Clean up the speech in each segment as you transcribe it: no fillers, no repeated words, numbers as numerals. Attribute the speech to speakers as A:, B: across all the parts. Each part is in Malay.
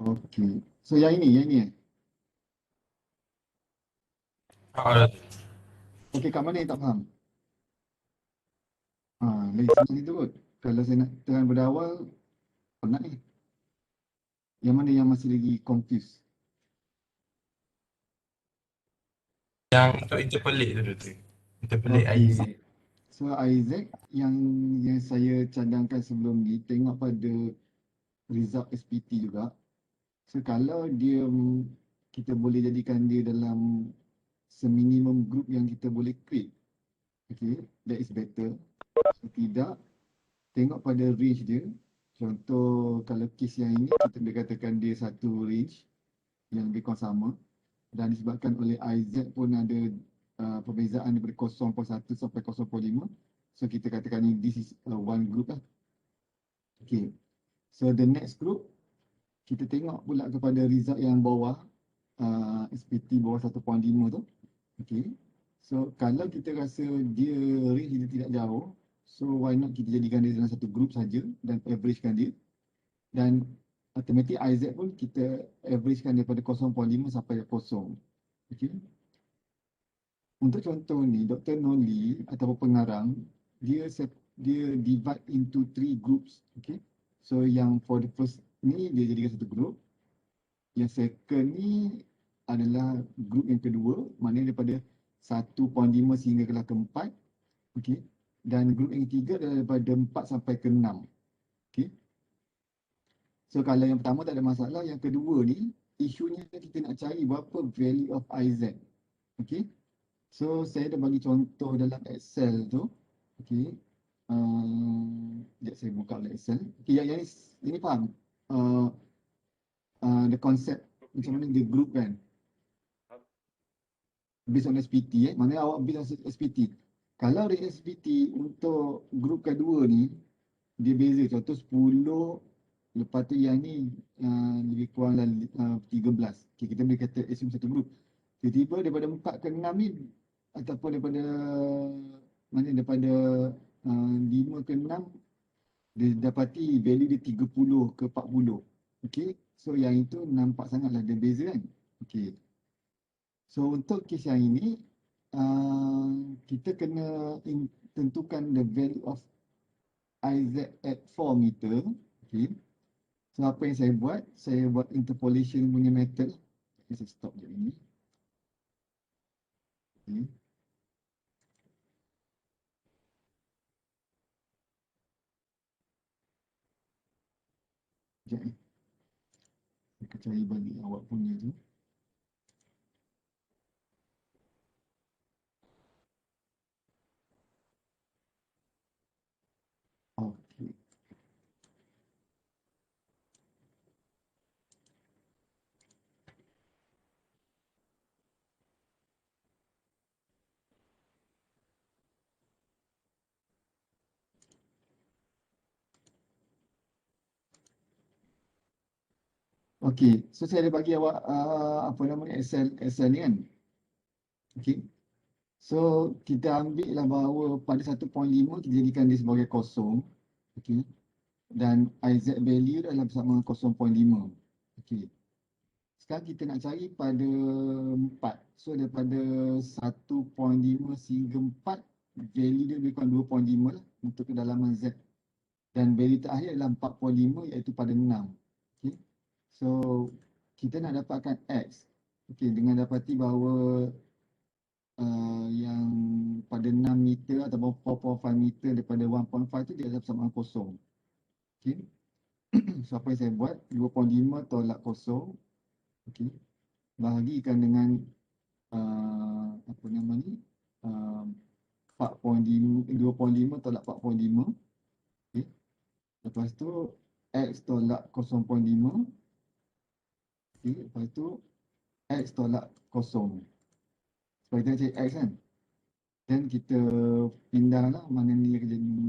A: Okey. So yang ini.
B: Ah,
A: Okey, kat mana yang tak faham? Lagi senang itu kot. Kalau saya nak terang pada awal, penat ni. Yang mana yang masih lagi confused?
B: yang untuk interpolate tu tu. Interpolate IZ.
A: Okey. So Isaac yang saya cadangkan sebelum ni, tengok pada result SPT juga. So kalau dia kita boleh jadikan dia dalam seminimum group yang kita boleh create. Okay, that is better. So tidak, tengok pada range dia. Contoh kalau case yang ini kita boleh katakan dia satu range yang lebih kurang sama, dan disebabkan oleh IZ pun ada perbezaan daripada 0.1 sampai 0.5. So kita katakan ni this is one group lah. Okay. So the next group, kita tengok pula kepada result yang bawah, SPT bawah 1.5 tu. Okay. So kalau kita rasa dia range dia tidak jauh, so why not kita jadikan dia dalam satu group saja dan averagekan dia. Dan automatic IZ pun kita averagekan daripada 0.5 sampai 0. Okay. Untuk contoh ni, Dr. Noli ataupun pengarang, dia divide into 3 groups. Okay. So yang for the first ni dia jadikan satu group. Yang second ni adalah group yang kedua, maknanya daripada 1.5 sehingga ke 4. Okay. Dan group yang ketiga adalah daripada 4 sampai ke 6. Okay. So kalau yang pertama tak ada masalah, yang kedua ni isunya kita nak cari berapa value of IZ. Okay. So saya dah bagi contoh dalam Excel tu. Okay. Sekejap saya buka dalam Excel. Okay, yang ini faham? The concept macam mana dia group kan? Based on SPT Maknanya awak based on SPT. Kalau dari SPT untuk group kedua ni, dia beza. Contoh 10, lepas tu yang ni lebih kurang lah 13. Okay, kita boleh kata assume satu group. Tiba-tiba daripada 4 ke 6 ni, ataupun daripada daripada 5 ke 6, dia dapati value dia 30 ke 40. Okay, so yang itu nampak sangatlah dia beza kan. Okay, so untuk kes yang ini, kita kena tentukan the value of IZ at 4 meter. Okay, so apa yang saya buat interpolation punya method. Okay, saya stop je ini. Okay. Sekejap ni. Saya cari balik awak punya tu. Okay. Okay, so saya ada bagi awak apa namanya Excel ni kan. Okay, so kita ambil lah bahawa pada 1.5 kita jadikan dia sebagai kosong. Okay, dan IZ value adalah bersama 0.5. Okay, sekarang kita nak cari pada 4. So daripada 1.5 sehingga 4, value dia lebih kurang 2.5 lah untuk kedalaman Z. Dan value terakhir adalah 4.5 iaitu pada 6. Okay, so kita nak dapatkan X. Okay, dengan dapati bahawa yang pada 6 meter ataupun 4.5 meter daripada 1.5 tu dia adalah bersamaan kosong. Okay. So apa yang saya buat, 2.5 tolak kosong. Okay, bahagikan dengan apa nama ni, 2.5 tolak 4.5. Okay. Lepas tu X tolak 0.5. Okay. Lepas tu X tolak kosong. Sebab kita cari X kan. Dan kita pindah lah, mana ni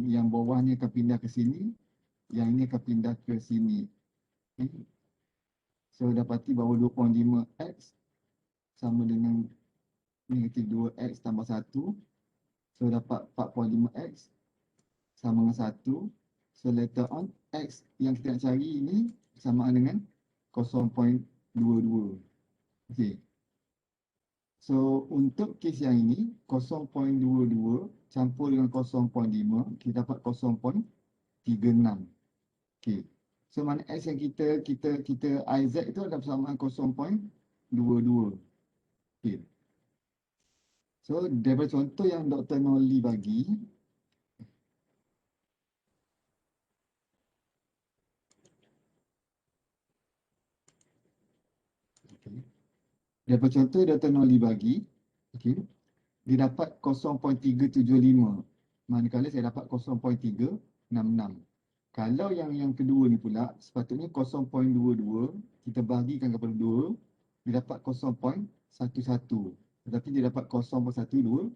A: yang bawah ni akan pindah ke sini, yang ini akan pindah ke sini. Okay. So dapati bahawa 2.5x sama dengan negatif 2x tambah 1. So dapat 4.5x sama dengan 1. So later on, x yang kita nak cari ini sama dengan 0.22. Okey. So untuk kes yang ini 0.22 campur dengan 0.5 kita dapat 0.36. Okey. So mana X yang kita IZ itu adalah persamaan 0.22. Okey. So daripada contoh yang Dr. Noli bagi, okay. Daripada contoh Dr. Noli bagi, okay, dia dapat 0.375. Manakala saya dapat 0.366. Kalau yang kedua ni pula, sepatutnya 0.22 kita bahagikan kepada 2, dia dapat 0.11. Tetapi dia dapat 0.125.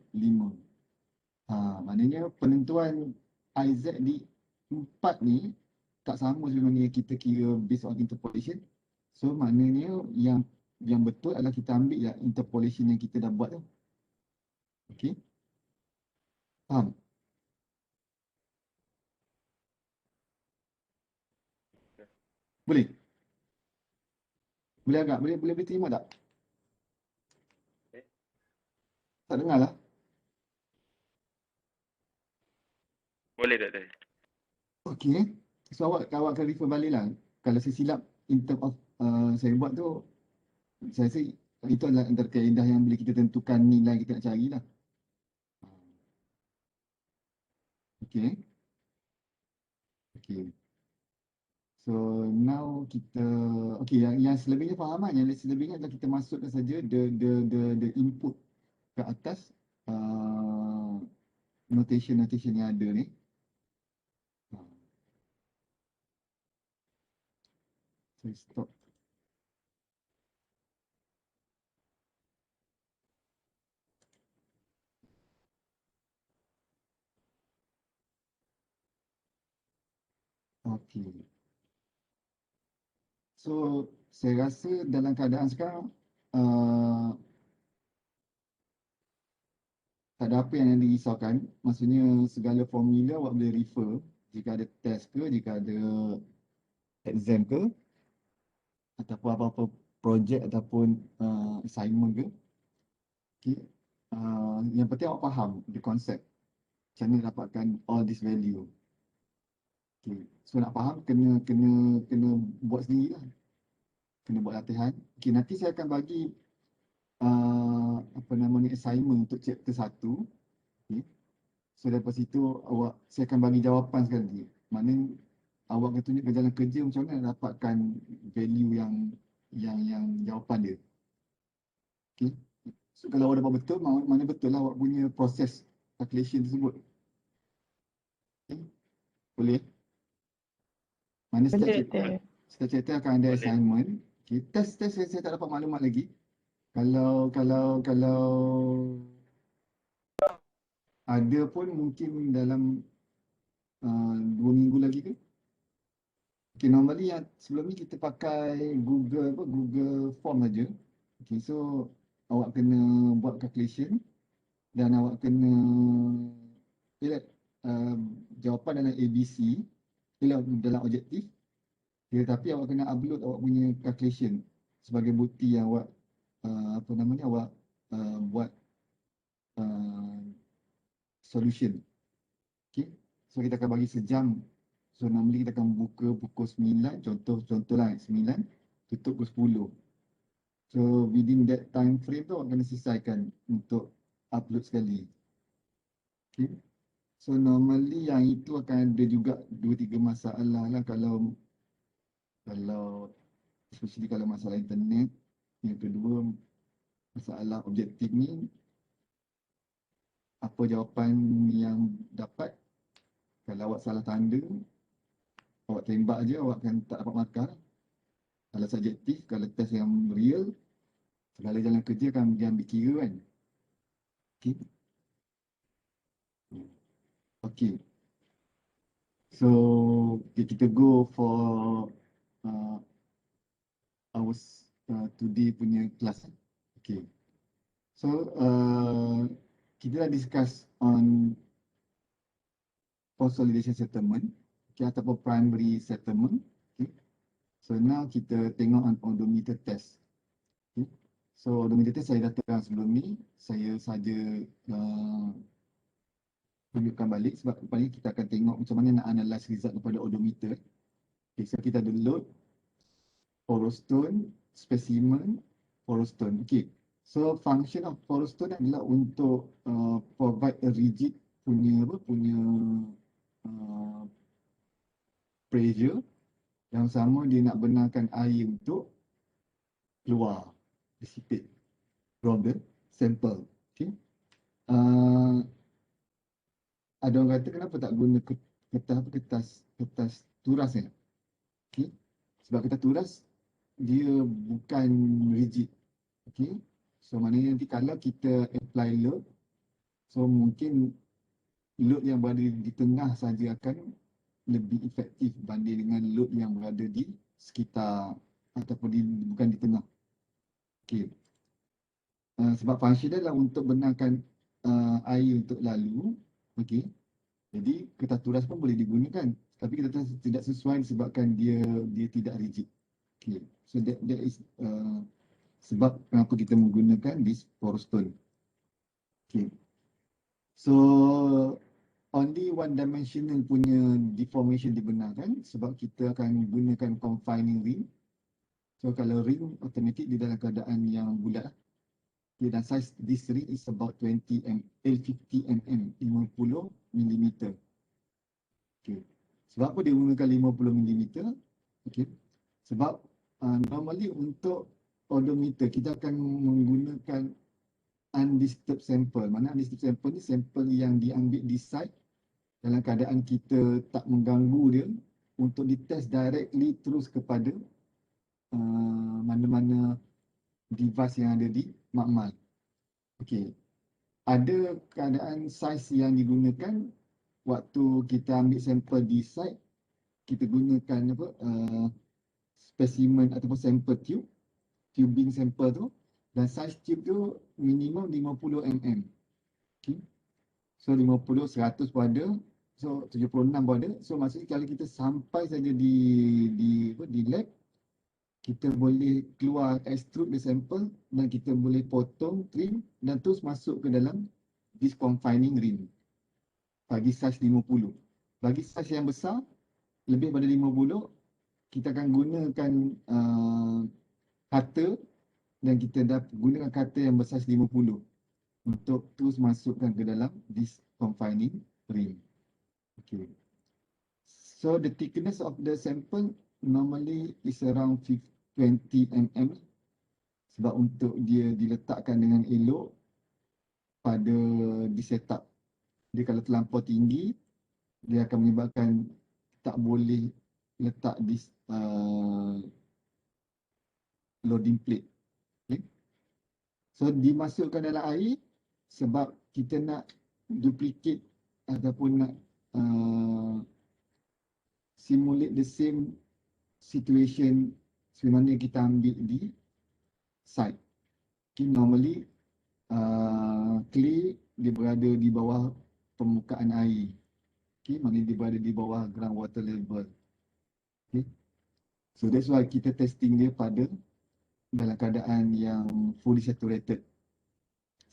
A: Maknanya penentuan IZ di 4 ni tak sama sebenarnya kita kira based on interpolation. So maknanya yang betul adalah kita ambil ya interpolation yang kita dah buat tu. Okey. Faham? Boleh? Boleh agak? Boleh terima tak? Tak dengar lah.
C: Boleh Doktor.
A: Okey. So awak akan refer balik lah. Kalau saya silap in term of saya buat tu, saya rasa itu adalah antara kaedah yang boleh kita tentukan nilai kita nak cari lah. Okey. Okey. So now kita yang selebihnya faham kan? Yang selebihnya adalah kita masukkan saja the input ke atas notation yang ada ni. Saya stop. Okey. So saya rasa dalam keadaan sekarang tak ada apa yang dirisaukan. Maksudnya segala formula awak boleh refer jika ada test ke, jika ada exam ke, ataupun apa-apa projek ataupun assignment ke. Okay. Yang penting awak faham the concept. Macam mana dapatkan all this value. Okay. So nak faham kena buat sendiri lah. Kena buat latihan. Okay, nanti saya akan bagi assignment untuk chapter 1. Okay. So daripada situ saya akan bagi jawapan sekali. Maknanya awak akan tunjukkan jalan kerja macam mana nak dapatkan value yang jawapan dia. Okay. So kalau awak dapat betul, mana betul lah awak punya proses calculation tersebut. Okay. Boleh? Mana setiap chapter akan ada assignment. Okay. Test saya tak dapat maklumat lagi. Kalau ada pun mungkin dalam 2 minggu lagi ke. Okay, normally yang sebelum ni kita pakai Google Form saja. Okay, so awak kena buat calculation dan awak kena jawapan dalam ABC dalam objektif. Okay, tapi awak kena upload awak punya calculation sebagai bukti yang awak buat solution. Okay, so kita akan bagi sejam. So normally kita akan buka pukul 9, contohlah 9, tutup pukul 10. So within that time frame tu awak kena selesaikan untuk upload sekali. Okay. So normally yang itu akan ada juga 2-3 masalah lah kalau especially kalau masalah internet. Yang kedua, masalah objektif ni, apa jawapan yang dapat. Kalau awak salah tanda, awak tembak je, awak akan tak dapat markah. Kalau subjektif, kalau test yang real, segala jalan kerja akan diambil kira kan. Okay. Okay. So, kita go for our today punya kelas. Okay. So, kita dah discuss on consolidation settlement, okay, ataupun primary settlement. Okay. So now kita tengok odometer test. Okay. So odometer test saya dah terang sebelum ni. Saya saja tunjukkan balik sebab lepas ni kita akan tengok macam mana nak analyse result daripada odometer. Okay, so kita ada load, porostone, specimen, porostone. Okay. So function of porostone adalah untuk provide a rigid punya pressure. Yang sama dia nak benarkan air untuk keluar, dissipate from the sample. Okay. Ada orang kata kenapa tak guna kertas turas kan? Okay. Sebab kertas turas dia bukan rigid. Okay. So maknanya nanti kalau kita apply load, so mungkin load yang berada di tengah saja akan lebih efektif banding dengan load yang berada di sekitar ataupun bukan di tengah. Okay. Sebab function dia adalah untuk benarkan air untuk lalu. Okay. Jadi kertas turas pun boleh digunakan. Tapi kita tidak sesuai disebabkan dia tidak rigid. Okay. So that is sebab kenapa kita menggunakan this porostone. Okay. So only one dimensional punya deformation dibenarkan sebab kita akan gunakan confining ring. So kalau ring automatic di dalam keadaan yang bulat. Okay, dan size this ring is about 50 mm, 50 mm. Okay. Sebab apa dia gunakan 50 mm? Okay. Sebab normally untuk odometer kita akan menggunakan undisturbed sample. Mana undisturbed sample ni sampel yang diambil di site dalam keadaan kita tak mengganggu dia untuk ditest directly terus kepada mana-mana device yang ada di makmal. Okey. Ada keadaan size yang digunakan waktu kita ambil sampel di site, kita gunakan specimen ataupun sampel tubing sampel tu, dan size tube tu minimum 50 mm. Okay. So 50, 100 pun ada. So 76 pun ada. So maksudnya kalau kita sampai saja di lab, kita boleh keluar extrude the sample dan kita boleh potong, trim dan terus masuk ke dalam this confining ring. Bagi size 50. Bagi size yang besar, lebih pada 50, kita akan gunakan cutter dan kita dah gunakan cutter yang besar 50 untuk terus masukkan ke dalam this confining ring. Okay. So the thickness of the sample normally is around 20 mm sebab untuk dia diletakkan dengan elok pada di setup. Dia kalau terlampau tinggi, dia akan menyebabkan tak boleh letak di loading plate. Okay. So dimasukkan dalam air sebab kita nak duplicate ataupun nak simulate the same situation sebagaimana kita ambil di site. Okay, normally clay dia berada di bawah permukaan air. Okay, maknanya dia berada di bawah ground water level. Okay. So that's why kita testing dia pada dalam keadaan yang fully saturated.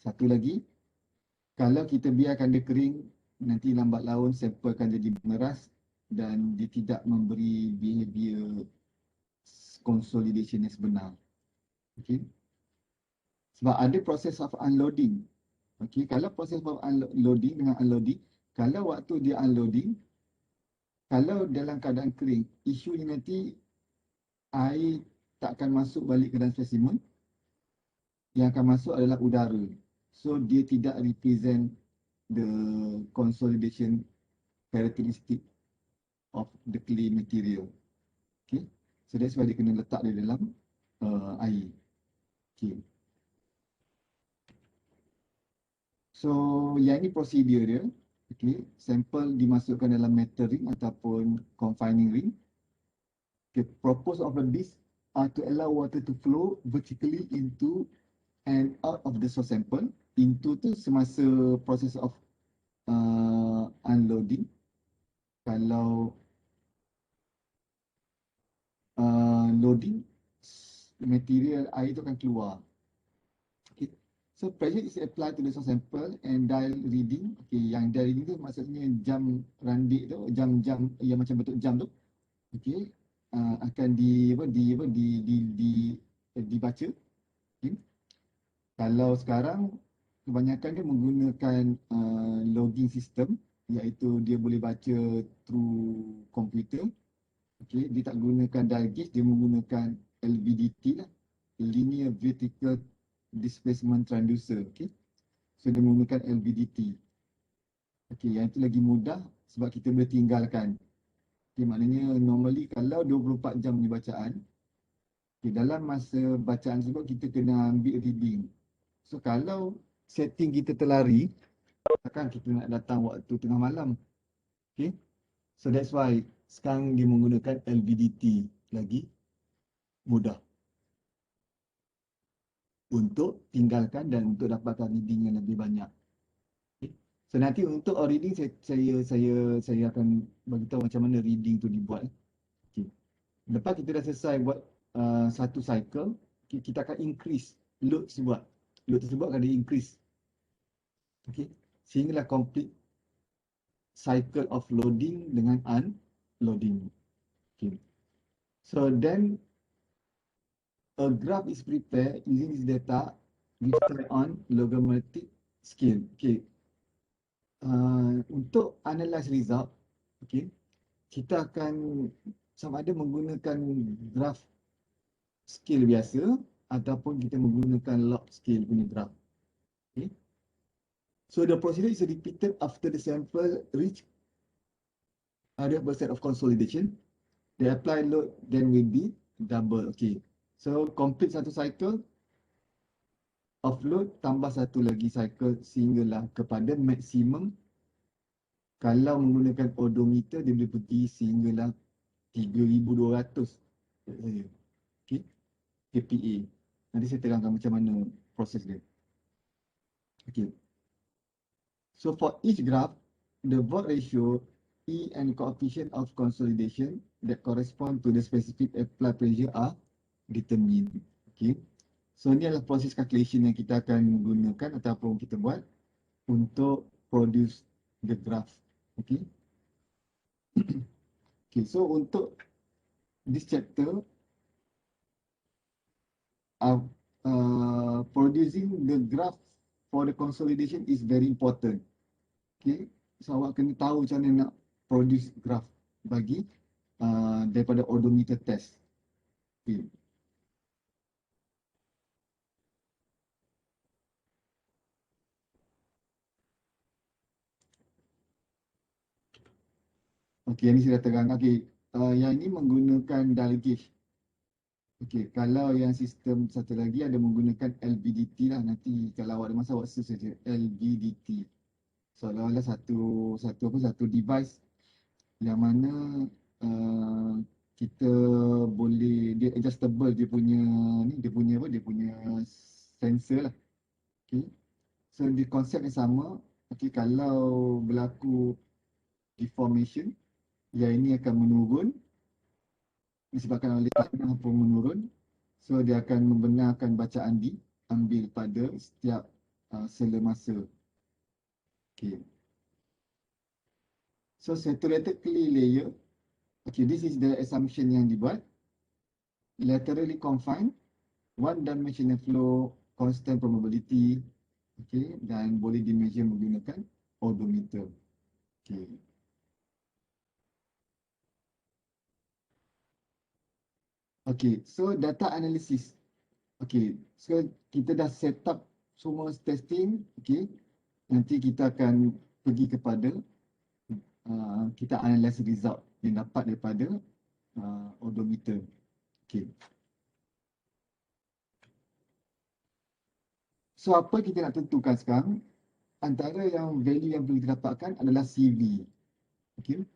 A: Satu lagi, kalau kita biarkan dia kering, nanti lambat laun sampel akan jadi mengeras dan dia tidak memberi behavior consolidation yang sebenar. Okay. Sebab ada proses of unloading. Okay. Kalau proses of unloading dengan unloading, kalau waktu dia unloading, kalau dalam keadaan kering, isunya nanti air tak akan masuk balik ke dalam spesimen. Yang akan masuk adalah udara. So dia tidak represent the consolidation characteristic of the clay material. Okay. So that's why dia kena letak dia dalam air. Okay. So yang ini prosedur dia. Okay. Sampel dimasukkan dalam metal ring ataupun confining ring. The purpose of this are to allow water to flow vertically into and out of the source sample. Into tu semasa proses of unloading. Kalau loading, material air itu akan keluar. Okay. So pressure is applied to the source sample and dial reading. Okay, yang dial reading tu maksudnya jam randik tu, jam-jam yang macam bentuk jam tu. Okay, akan dibaca. Okay. Kalau sekarang kebanyakan dia menggunakan logging system, iaitu dia boleh baca through komputer. Okay, dia tak gunakan dial gauge, dia menggunakan LVDT lah, Linear Vertical Displacement Transducer. Okay, so dia menggunakan LVDT. Okay, yang itu lagi mudah sebab kita boleh tinggalkan. Okay, maknanya normally kalau 24 jam ni bacaan, okay, dalam masa bacaan tersebut kita kena ambil reading. So kalau setting kita terlari, takkan kita nak datang waktu tengah malam. Okay, so that's why sekarang dia menggunakan LVDT lagi mudah untuk tinggalkan dan untuk dapatkan reading yang lebih banyak. Okay. So nanti untuk reading saya akan bagi tahu macam mana reading tu dibuat. Okay. Lepas kita dah selesai buat satu cycle, okay, kita akan increase load tersebut. Load tersebut akan di-increase. Okay. Sehinggalah complete cycle of loading dengan unloading. Okay. So then a graph is prepared using this data displayed on logarithmic scale. Okay. Untuk analyze result, okay, kita akan sama ada menggunakan graph scale biasa ataupun kita menggunakan log scale punya graph. Okay. So the procedure is repeated after the sample reach 100% of consolidation. The applied load then will be double. Okay. So complete satu cycle of load tambah satu lagi cycle sehinggalah kepada maksimum. Kalau menggunakan odometer dia boleh pergi sehinggalah 3200. Okay. kPa. Nanti saya terangkan macam mana proses dia. Okay. So for each graph, the void ratio, E and coefficient of consolidation that correspond to the specific applied pressure are determined. Okay. So ini adalah proses calculation yang kita akan gunakan ataupun kita buat untuk produce the graph. Okay. Okay, so untuk this chapter, producing the graph for the consolidation is very important. Okay, so awak kena tahu macam mana nak produce graph bagi daripada odometer test. Okay. Okay, ini saya dah terang. Okay, yang ini menggunakan dial gauge. Okay, kalau yang sistem satu lagi ada menggunakan LVDT lah. Nanti kalau awak ada masa awak search saja LVDT. Seolah-olah satu device yang mana kita boleh, dia adjustable, dia punya sensor lah. Okay. So di konsep yang sama. Okay, kalau berlaku deformation, yang ini akan menurun disebabkan oleh tanah pun menurun. So dia akan membenarkan bacaan diambil pada setiap sela masa. Okay. So saturated clay layer. Okay, this is the assumption yang dibuat. Laterally confined, one dimensional flow, constant probability. Okay, dan boleh dimeasure menggunakan odometer. Okay. Okay, so data analysis. Okay, so kita dah set up semua testing. Okay, nanti kita akan pergi kepada kita analyze result yang dapat daripada odometer. Okay. So apa kita nak tentukan sekarang? Antara yang value yang boleh kita dapatkan adalah CV. Okay.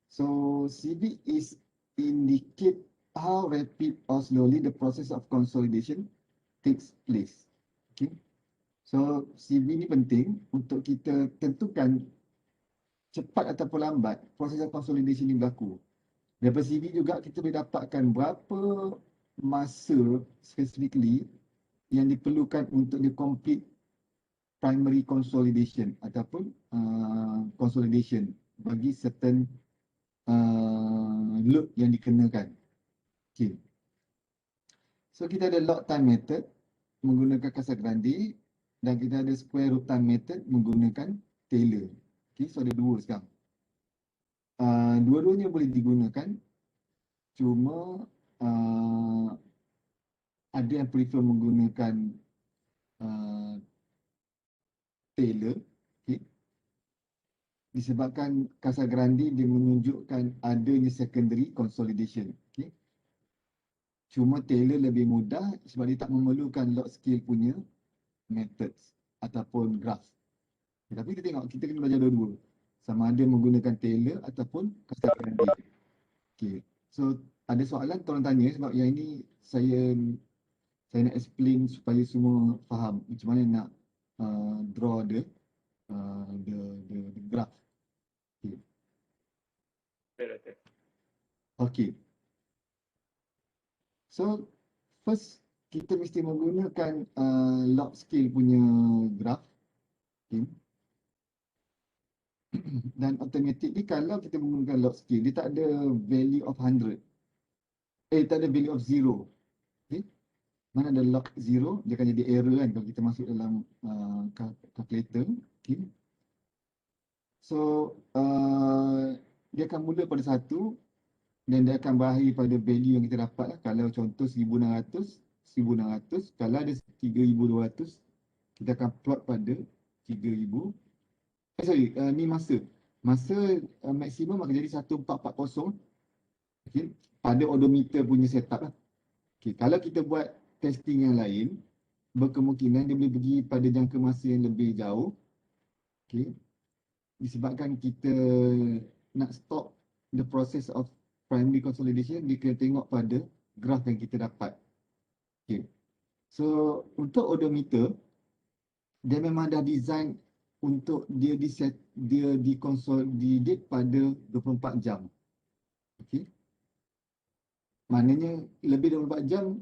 A: So CV is indicate how rapid or slowly the process of consolidation takes place. Okay. So CV ni penting untuk kita tentukan cepat ataupun lambat proses consolidation ni berlaku. Daripada CV juga kita boleh dapatkan berapa masa specifically yang diperlukan untuk dia complete primary consolidation ataupun consolidation bagi certain load yang dikenakan. Okay. So kita ada log time method menggunakan Casagrande dan kita ada square root time method menggunakan Taylor. Okay, so ada dua sekarang. Dua-duanya boleh digunakan, cuma ada yang prefer menggunakan Taylor, okay, disebabkan Casagrande dia menunjukkan adanya secondary consolidation. Okay. Cuma Taylor lebih mudah sebab dia tak memerlukan log scale punya methods ataupun graph. Okay, tapi kita tengok, kita kena belajar dua-dua. Sama ada menggunakan Taylor ataupun Casagrande. Okay. So ada soalan tolong tanya sebab yang ini saya nak explain supaya semua faham macam mana nak draw the graph. Okay.
C: Betul.
A: Okay. So first kita mesti menggunakan log scale punya graph. Okay. Dan automatically kalau kita menggunakan log scale, dia tak ada value of 100. Tak ada value of 0. Okay. Mana ada log 0, dia akan jadi error kan kalau kita masuk dalam calculator. Okay. So dia akan mula pada 1 dan dia akan berakhir pada value yang kita dapat lah. Kalau contoh 1600, kalau ada 3200, kita akan plot pada 3000. Ni masa maksimum akan jadi 1440. Okay, pada odometer punya setup lah. Okay, kalau kita buat testing yang lain, berkemungkinan dia boleh pergi pada jangka masa yang lebih jauh. Okay, disebabkan kita nak stop the process of primary consolidation, dia kena tengok pada graph yang kita dapat. Okay. So untuk odometer, dia memang dah design untuk dia diconsolidate pada 24 jam. Okay. Maknanya lebih 24 jam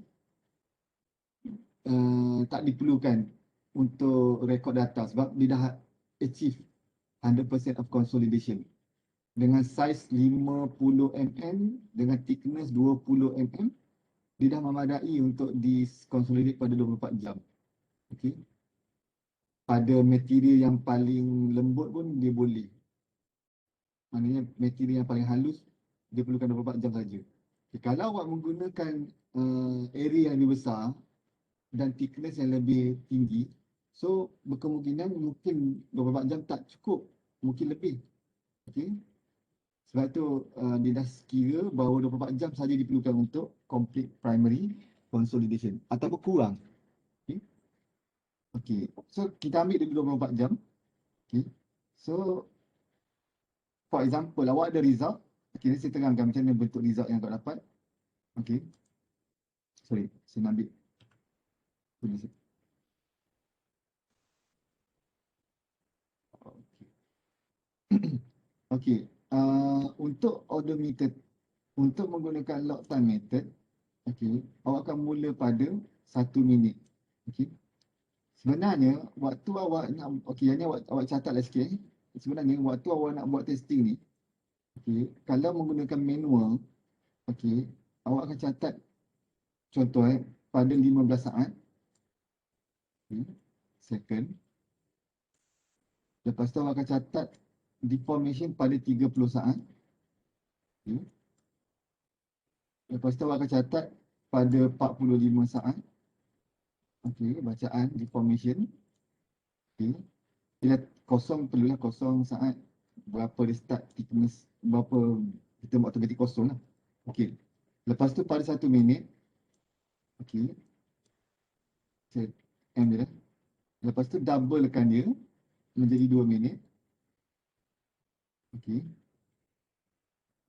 A: tak diperlukan untuk rekod data sebab dia dah achieve 100% of consolidation. Dengan size 50 mm dengan thickness 20 mm, dia dah memadai untuk dikonsolidate pada 24 jam. Okay. Pada material yang paling lembut pun dia boleh. Maknanya material yang paling halus dia perlukan 24 jam saja. Okay. Kalau awak menggunakan area yang lebih besar dan thickness yang lebih tinggi, so berkemungkinan mungkin 24 jam tak cukup, mungkin lebih. Okay. Sebab tu dia dah kira bahawa 24 jam saja diperlukan untuk complete primary consolidation ataupun kurang. Okay. Okay. So kita ambil dulu 24 jam. Okay. So for example, awak ada result. Okay, saya terangkan macam mana bentuk result yang awak dapat. Okay. Sorry, saya nak ambil. Okay. Untuk odometer, untuk menggunakan log time method, okay, awak akan mula pada 1 minit. Okay. Sebenarnya waktu awak nak, okay, yang ni awak catatlah sikit. Sebenarnya waktu awak nak buat testing ni, okay, kalau menggunakan manual, okay, awak akan catat contoh pada 15 saat. Okay, second. Lepas tu awak akan catat deformation pada 30 saat. Okay. Lepas tu awak akan catat pada 45 saat. Okay, bacaan deformation. Okay. Bila kosong, perlulah kosong saat berapa dia start thickness, berapa kita buat automatic kosong lah. Okay. Lepas tu pada 1 minit. Okay. Saya end dia. Lepas tu doublekan dia menjadi 2 minit. Okay.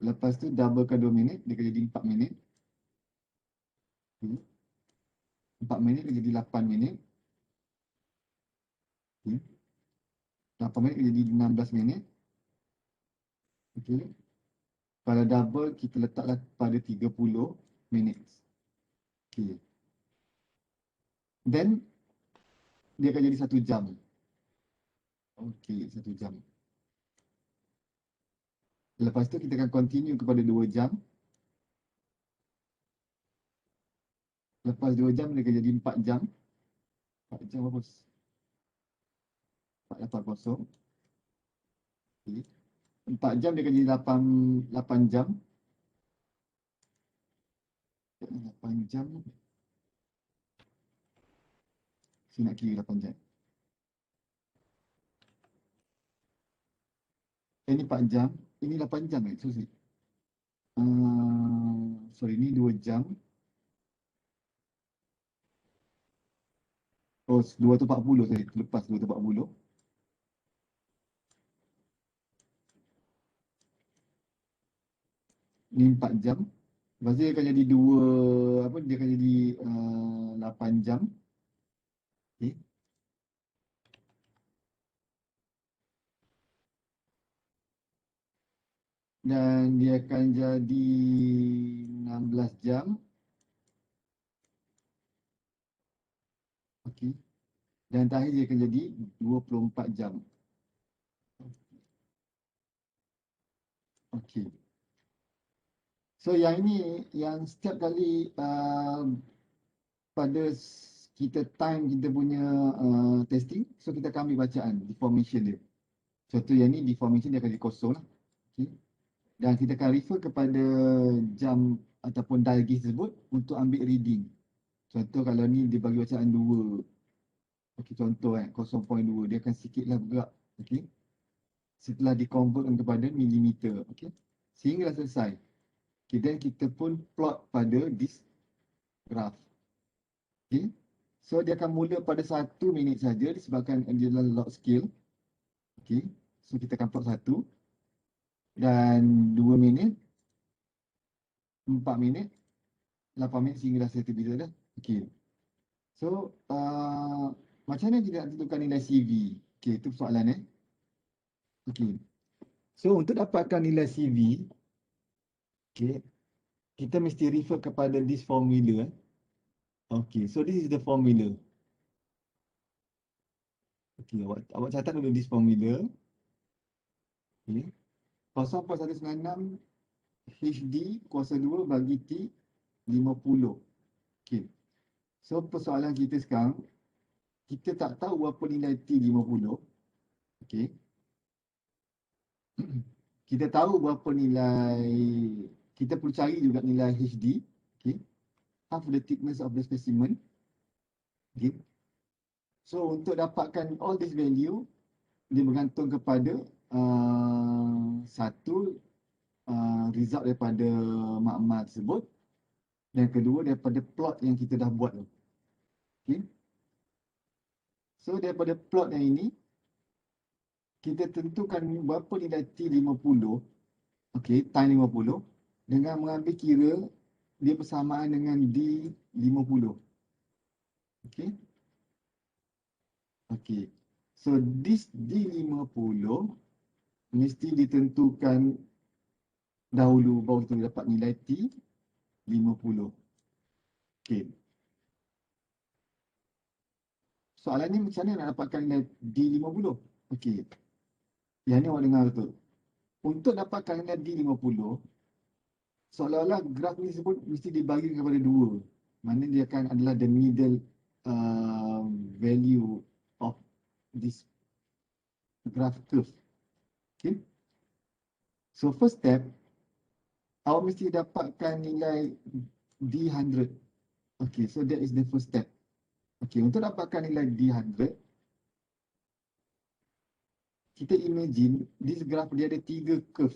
A: Lepas tu doublekan 2 minit, dia akan jadi 4 minit. Okay. 4 minit dia jadi 8 minit. Okay. 8 minit dia jadi 16 minit. Okay. Kalau double, kita letaklah pada 30 minit. Okay. Then dia akan jadi 1 jam. Okay, 1 jam. Lepas tu kita akan continue kepada 2 jam. Lepas 2 jam dia akan jadi 4 jam. 4 jam apa? 480. Okay. 4 jam dia akan jadi 8 jam. 8 jam. Saya nak kira 8 jam. Ini 4 jam. Ini 8 jam eh. Sorry, ini 2 jam. Oh, 2 tu 40 tadi. Lepas 2 tu 40. Ni 4 jam. Lepas tu dia akan jadi 2, apa, dia akan jadi 8 jam. Okay. Dan dia akan jadi 16 jam. Okay. Dan terakhir dia akan jadi 24 jam. Okay. So yang ini, yang setiap kali pada kita time kita punya testing, so kita akan ambil bacaan, deformation dia. Contoh yang ni, deformation dia akan jadi kosong lah. Okay. Dan kita akan refer kepada jam ataupun dial gauge tersebut untuk ambil reading. Contoh kalau ni dia bagi bacaan 2. Okay, contoh 0.2, dia akan sikitlah bergerak. Okay. Setelah dikonvertkan kepada milimeter. Okay. Sehinggalah selesai. Okay, dan kita pun plot pada this graph. Okay. So dia akan mula pada 1 minit saja disebabkan dia adalah log scale. Okay. So kita akan plot 1. Dan 2 minit, 4 minit, 8 minit sehinggalah 1 minit dah. Okay. So macam mana kita nak tentukan nilai CV? Okay, itu soalan Okay. So untuk dapatkan nilai CV, okay, kita mesti refer kepada this formula. Okay, so this is the formula. Okay, awak catat dulu this formula. Okay. 0.196 HD kuasa 2 bagi T 50. Okay. So persoalan kita sekarang, kita tak tahu berapa nilai T 50. Okay. Kita tahu berapa nilai, kita perlu cari juga nilai HD. Okay. Half the thickness of the specimen. Okay. So untuk dapatkan all this value, dia bergantung kepada satu, result daripada makmal tersebut, dan kedua daripada plot yang kita dah buat tu. Okay. So daripada plot yang ini, kita tentukan berapa nilai T50, okay, time 50, dengan mengambil kira dia bersamaan dengan D50. Okay. Okay. So this D50 mesti ditentukan dahulu baru kita dapat nilai T50. Okay. Soalan ni macam mana nak dapatkan nilai D50? Okay. Yang ni awak dengar betul. Untuk dapatkan nilai D50, seolah-olah graf ni sebut mesti dibagi kepada 2. Mana dia akan adalah the middle value of this graph curve. Okay. So first step, awak mesti dapatkan nilai D100. Okay, so that is the first step. Okay, untuk dapatkan nilai D100, kita imagine this graph dia ada 3 curve.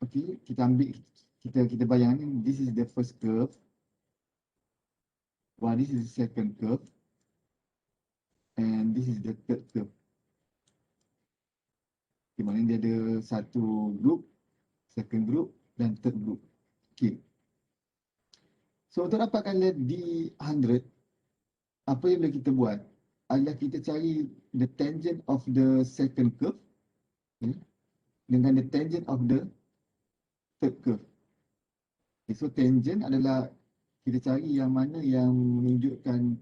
A: Okay, kita ambil, kita bayangkan this is the first curve. Well, this is the second curve. And this is the third curve. Okay, maknanya dia ada satu group, second group dan third group. Okay. So untuk dapatkan nilai D100, apa yang boleh kita buat adalah kita cari the tangent of the second curve, okay, dengan the tangent of the third curve. Okay, so tangent adalah kita cari yang mana yang menunjukkan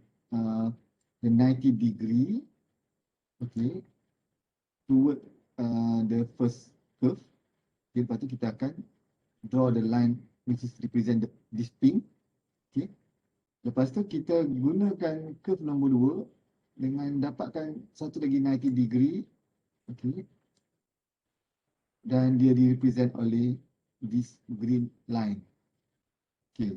A: the 90 degree, okay, toward the first curve. Okay, lepas tu kita akan draw the line which is represent this pink. Okay. Lepas tu kita gunakan curve nombor 2 dengan dapatkan satu lagi 90 degree. Okay. Dan dia direpresent oleh this green line. Okay.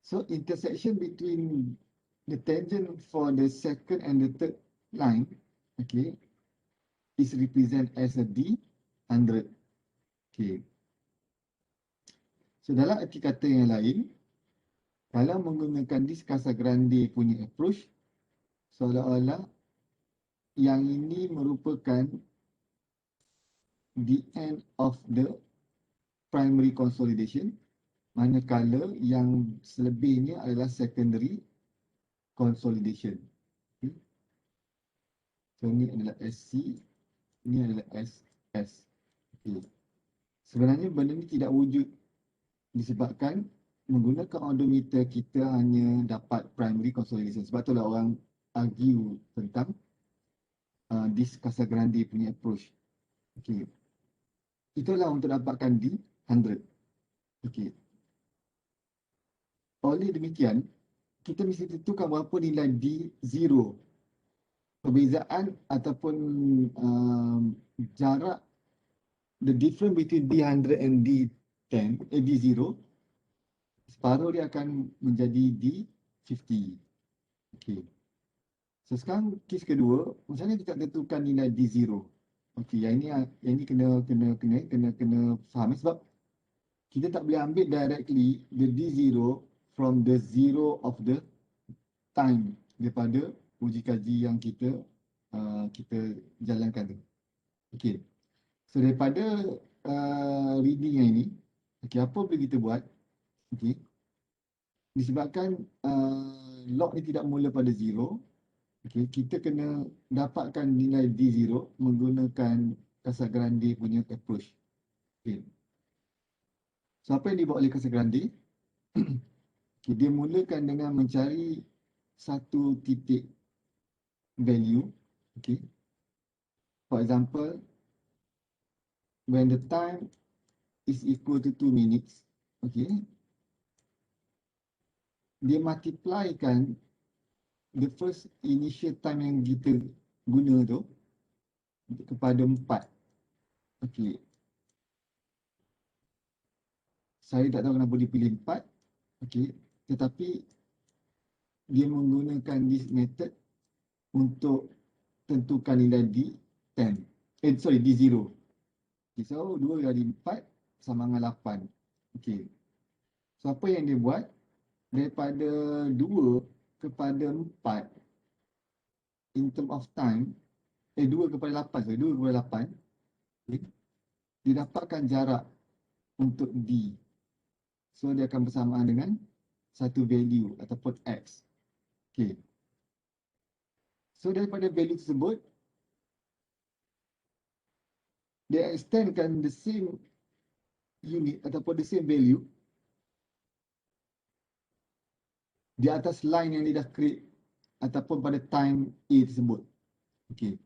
A: So intersection between the tangent for the second and the third line, okay, is represent as a D100. Okay. So dalam arti kata yang lain, kalau menggunakan this Casagrande punya approach, seolah-olah yang ini merupakan the end of the primary consolidation, manakala yang selebihnya adalah secondary consolidation. Okay. So ini adalah SC, ini adalah SS. Okay. Sebenarnya benda ni tidak wujud disebabkan menggunakan odometer kita hanya dapat primary consolidation. Sebab itulah orang argue tentang this Casagrande punya approach. Okay. Itulah untuk dapatkan D100. Okay. Oleh demikian, kita mesti tentukan berapa nilai D0. Perbezaan ataupun jarak, the difference between D100 and D10, D0, separuh dia akan menjadi D50. Okay. So sekarang kes kedua, macam mana kita tentukan nilai D0? Okay, yang ini kena faham sebab kita tak boleh ambil directly the D0 from the zero of the time daripada uji kaji yang kita jalankan tu. Okay. So daripada reading yang ini, okay, apa boleh kita buat? Okay. Disebabkan log ni tidak mula pada zero, okay, kita kena dapatkan nilai D0 menggunakan Casagrande punya approach. Okay. So apa yang dibuat oleh Casagrande? Okay, dia mulakan dengan mencari satu titik value. Okay. For example, when the time is equal to 2 minutes, okay, dia multiplykan the first initial time yang kita guna tu kepada 4. Okay. Saya tak tahu kenapa dia pilih 4. Okay. Tetapi dia menggunakan this method untuk tentukan nilai D10. D0. Okay, so 2 kali 4 sama dengan 8. Okay. So apa yang dia buat? Daripada 2 kepada 4 in term of time, 2 kepada 8, 2 kepada 8, okay, dia dapatkan jarak untuk D. So dia akan bersamaan dengan satu value ataupun X. Okay. So daripada value tersebut, dia extendkan the same unit ataupun the same value di atas line yang dia dah create ataupun pada time A tersebut. Okay.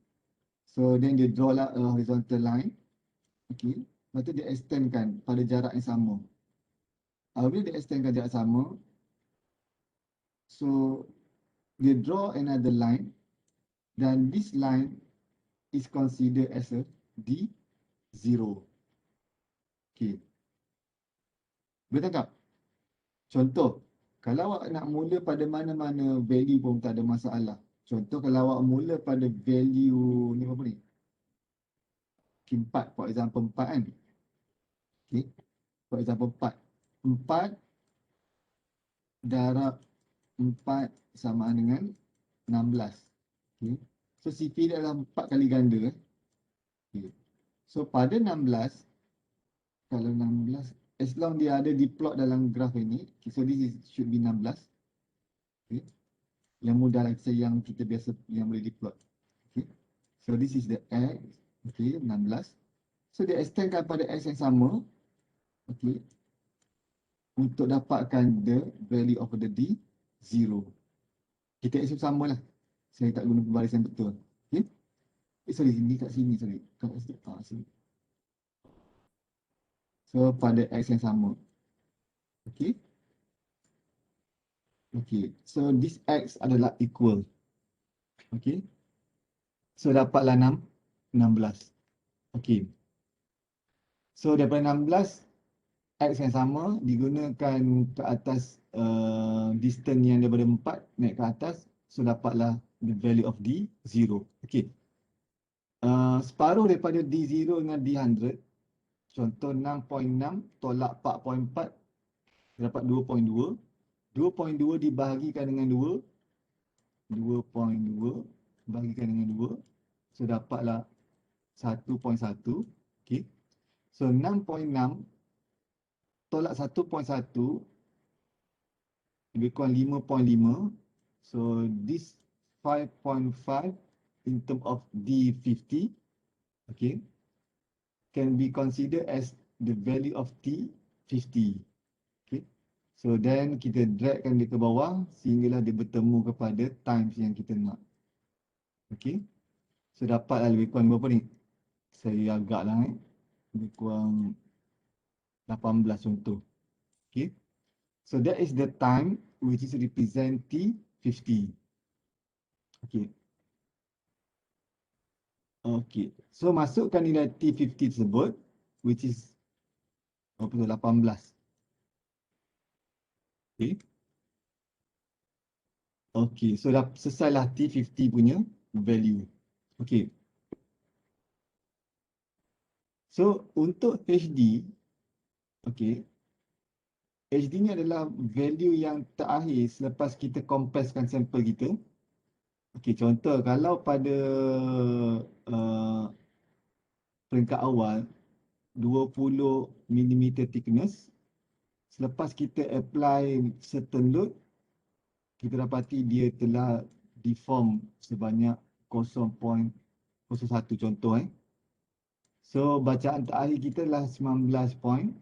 A: So then dia draw lah a horizontal line. Okay. Lepas tu dia extendkan pada jarak yang sama. Apabila dia extendkan jarak sama, so dia draw another line dan this line is considered as a D0. Okay. Boleh tangkap? Contoh, kalau awak nak mula pada mana-mana value pun tak ada masalah. Contoh kalau awak mula pada value ni apa ni? 4, for example 4 kan? Okay. For example 4. 4 darab 4 sama dengan 16. Okay. So CP dia adalah 4 kali ganda. Okay. So pada 16, kalau 16, as long dia ada diplot dalam graf ini, okay, so this should be 16. Okay. Yang mudah lah yang kita biasa yang boleh diplot. Okay. So this is the X. Okay, 16. So dia extendkan pada X yang sama. Okay. untuk dapatkan the value of the D, 0. Kita assume sama lah. Saya tak guna pembaris yang betul. Okay. Sorry, ni kat sini, sorry. Sini. So, pada X yang sama. Okay. Okay. So, this X adalah equal. Okay. So, dapatlah 16. Okay. So, daripada 16, X yang sama digunakan ke atas distance yang daripada 4 naik ke atas. So, dapatlah the value of D, 0. Okay. Separuh daripada D0 dengan D100. Contoh 6.6 tolak 4.4 dapat 2.2. 2.2 dibahagikan dengan 2. 2.2 bahagikan dengan 2. So dapatlah 1.1. Okay. So 6.6 tolak 1.1 lebih kurang 5.5. So this 5.5 in terms of D50. Okay. Can be considered as the value of T50. Okay. So then kita dragkan dia ke bawah sehinggalah dia bertemu kepada times yang kita nak. Okay. So dapatlah lebih kurang berapa ni? Saya agaklah lebih kurang 18 contoh. Okay. So that is the time which is represent T50. Okay. Okay. So masukkan nilai T50 tersebut which is 18. Okay. Okay. So dah selesailah T50 punya value. Okay. So untuk HD, okay, HD ni adalah value yang terakhir selepas kita compresskan sampel kita. Okay, contoh kalau pada peringkat awal 20 mm thickness, selepas kita apply certain load, kita dapati dia telah deform sebanyak 0.01 contoh. So bacaan terakhir kita adalah 19.9.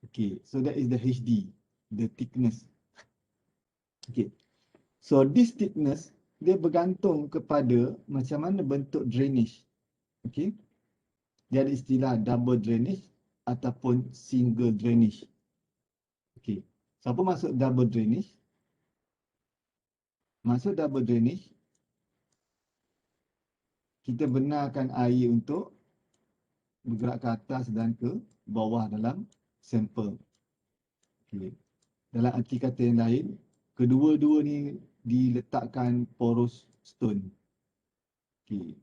A: Okay, so that is the HD, the thickness. Okay, so this thickness dia bergantung kepada macam mana bentuk drainage. Okay, dia ada istilah double drainage ataupun single drainage. Okay, so apa maksud double drainage? Maksud double drainage, kita benarkan air untuk bergerak ke atas dan ke bawah dalam sampel. Okay. Dalam arti kata yang lain, kedua-dua ni diletakkan porous stone. Okay.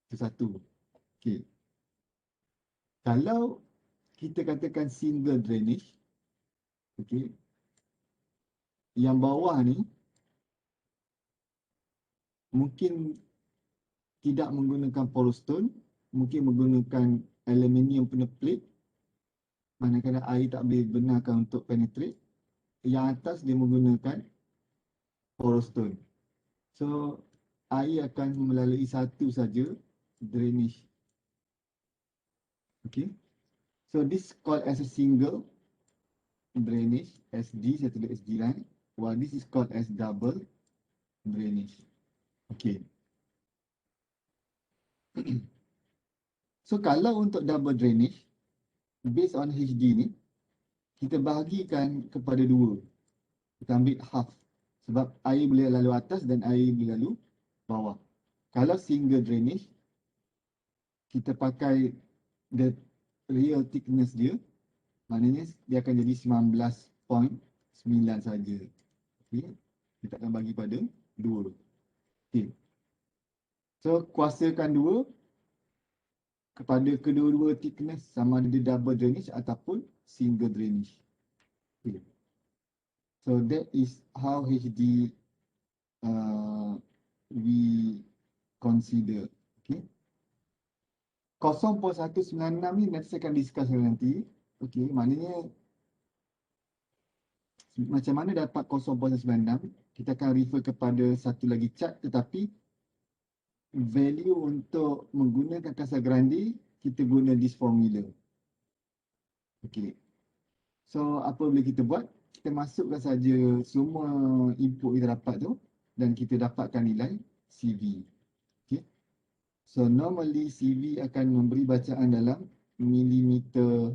A: Itu satu. Okay. Kalau kita katakan single drainage, okay, yang bawah ni mungkin tidak menggunakan porous stone, mungkin menggunakan aluminium punya plate, manakala air tak boleh benarkan untuk penetrate. Yang atas dia menggunakan porous stone. So air akan melalui satu saja drainage. Okay. So this called as a single drainage, SD, saya tulis SD line. While this is called as double drainage. Okay. So kalau untuk double drainage, based on HD ni, kita bahagikan kepada dua. Kita ambil half. Sebab air boleh lalu atas dan air boleh lalu bawah. Kalau single drainage, kita pakai the real thickness dia, maknanya dia akan jadi 19.9 saja. Okay. Kita akan bagi pada 2. Okay. So kuasakan 2 kepada kedua-dua thickness sama ada double drainage ataupun single drainage. Okay. So that is how HD we consider. Okay. 0.196 ni nanti saya akan discuss nanti. Okay, maknanya macam mana dapat 0.96, kita akan refer kepada satu lagi chart, tetapi value untuk menggunakan Casagrande, kita guna this formula. Okey. So apa boleh kita buat? Kita masukkan saja semua input kita dapat tu dan kita dapatkan nilai CV. Okey. So normally CV akan memberi bacaan dalam millimeter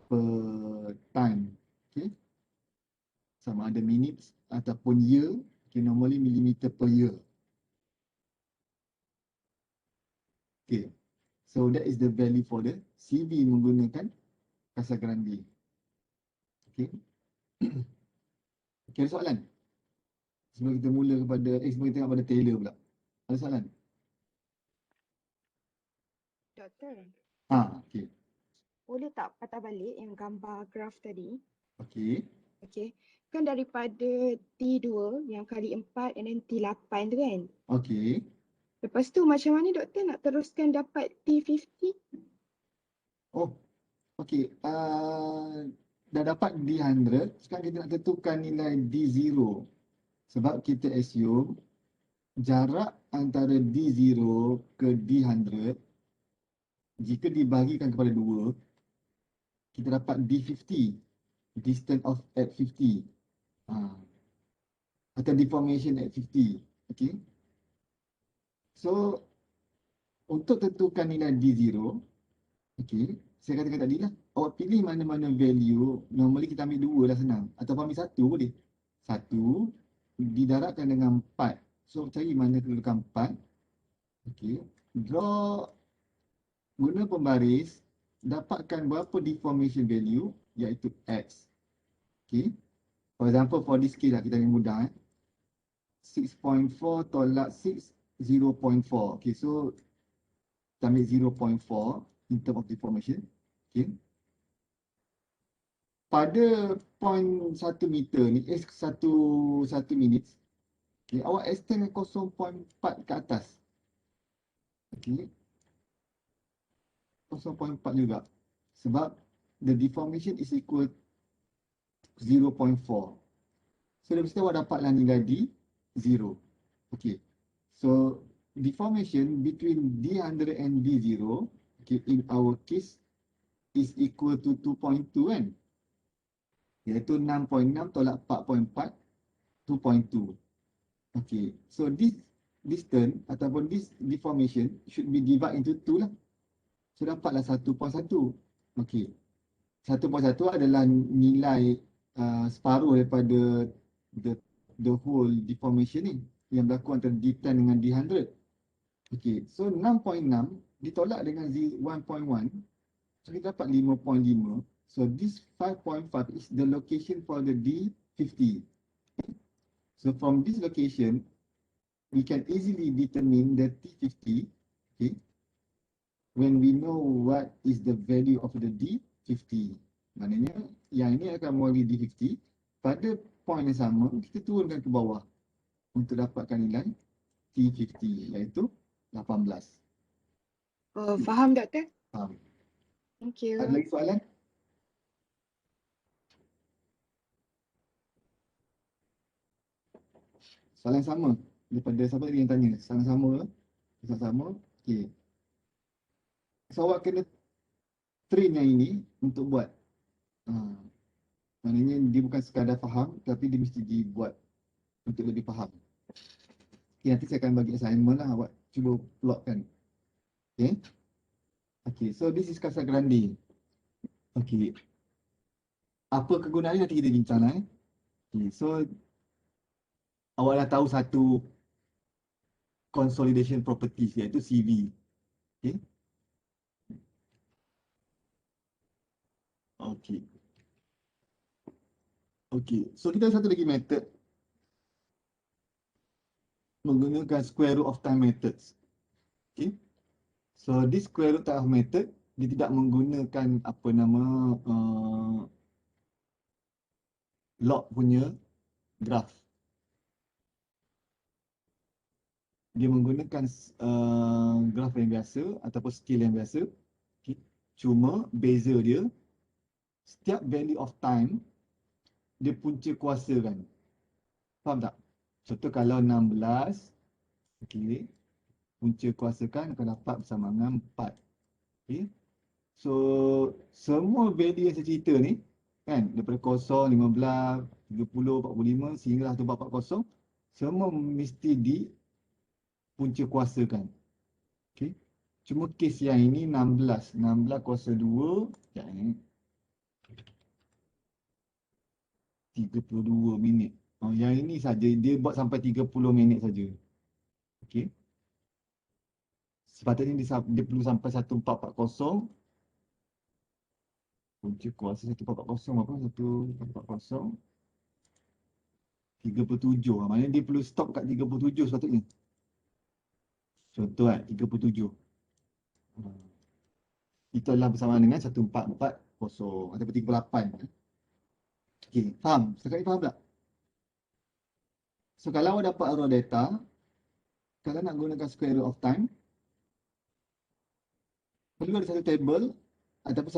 A: per time. Okey. Sama ada minutes ataupun year. Okay, normally millimeter per year. Okay. So that is the value for the CV menggunakan Casagrande. Okay. Okay, ada soalan? Sebelum kita mula sebelum kita tengok pada Taylor pula. Ada soalan?
D: Doktor,
A: Okay.
D: boleh tak patah balik yang gambar graf tadi?
A: Okay.
D: Okey. Kan daripada T2 yang kali 4 and then T8 tu kan?
A: Okay.
D: Lepas tu macam mana doktor nak teruskan dapat T50?
A: Oh, okay. Dah dapat D100. Sekarang kita nak tentukan nilai D0. Sebab kita assume jarak antara D0 ke D100 jika dibahagikan kepada 2, kita dapat D50, distance of at 50, atau deformation at 50. Okay. So untuk tentukan nilai D0, okay, saya katakan tadi lah, awak pilih mana-mana value. Normally kita ambil 2 lah, senang, atau ambil 1 boleh. 1 didarabkan dengan 4. So cari mana kedudukan 4. Okay. Draw, guna pembaris, dapatkan berapa deformation value, iaitu X. Okay. For example, for this case lah, kita ambil mudah. 6.4 tolak 6, 0.4. Okay, so kita ambil 0.4 in term of deformation. Okay. Pada point 1 meter ni, 1 minit, okay, awak extend 0.4 ke atas. Okay. 0.4 juga. Sebab the deformation is equal 0.4. So dari situ awak dapatlah nilai D 0. Okay. So deformation between D100 and D0, okay, in our case is equal to 2.2 kan? Iaitu 6.6 tolak 4.4, 2.2. Okay. So this distance ataupun this deformation should be divided into 2 lah. So dapatlah 1.1. Okay. 1.1 adalah nilai separuh daripada the whole deformation ni yang berlaku antara D10 dengan D100. Okay, so 6.6 ditolak dengan 1.1, so kita dapat 5.5. So this 5.5 is the location for the D50. So from this location, we can easily determine the T50, okay, when we know what is the value of the D50. Maknanya yang ini akan mewakili D50. Pada point yang sama, kita turunkan ke bawah untuk dapatkan nilai T50, iaitu 18.
D: Oh, faham doktor?
A: Faham.
D: Thank you.
A: Ada lagi soalan? Soalan sama daripada siapa tadi yang tanya? Soalan sama. Okey. So awak kena train yang ini untuk buat. Maknanya dia bukan sekadar faham, tapi dia mesti dibuat untuk lebih faham. Okay, nanti saya akan bagi assignment lah, awak cuba plotkan. Okay. Okay, so this is Casagrande. Okay. Apa kegunaannya nanti kita bincang lah. Okay, so awak dah tahu satu consolidation properties, iaitu CV. Okay. Okay. Okay, so kita ada satu lagi method menggunakan square root of time methods. Okay. So this square root time method, dia tidak menggunakan apa nama log punya graph. Dia menggunakan graph yang biasa ataupun scale yang biasa. Okay. Cuma beza dia, setiap value of time dia punca kuasakan. Faham tak? Contoh kalau 16, okay, punca kuasakan akan dapat bersama dengan 4. Okay. So, semua value yang saya cerita ni, kan, daripada 0, 15, 30, 45 sehinggalah 1440, semua mesti dipunca kuasakan. Okay. Cuma kes yang ini 16 kuasa 2, sekejap ni, 32 minit. Oh, yang ini saja dia buat sampai 30 minit saja. Okay. Sepatutnya dia perlu sampai 1440. Punca kuasa 1440 apa? 1440 37. Maknanya dia perlu stop kat 37 sepatutnya. Contoh 37. Hmm. Itu adalah bersamaan dengan 1440 ataupun 38. Okey, faham? Setakat ni faham tak? So kalau awak dapat raw data, kalau nak gunakan square root of time, perlu ada satu table ataupun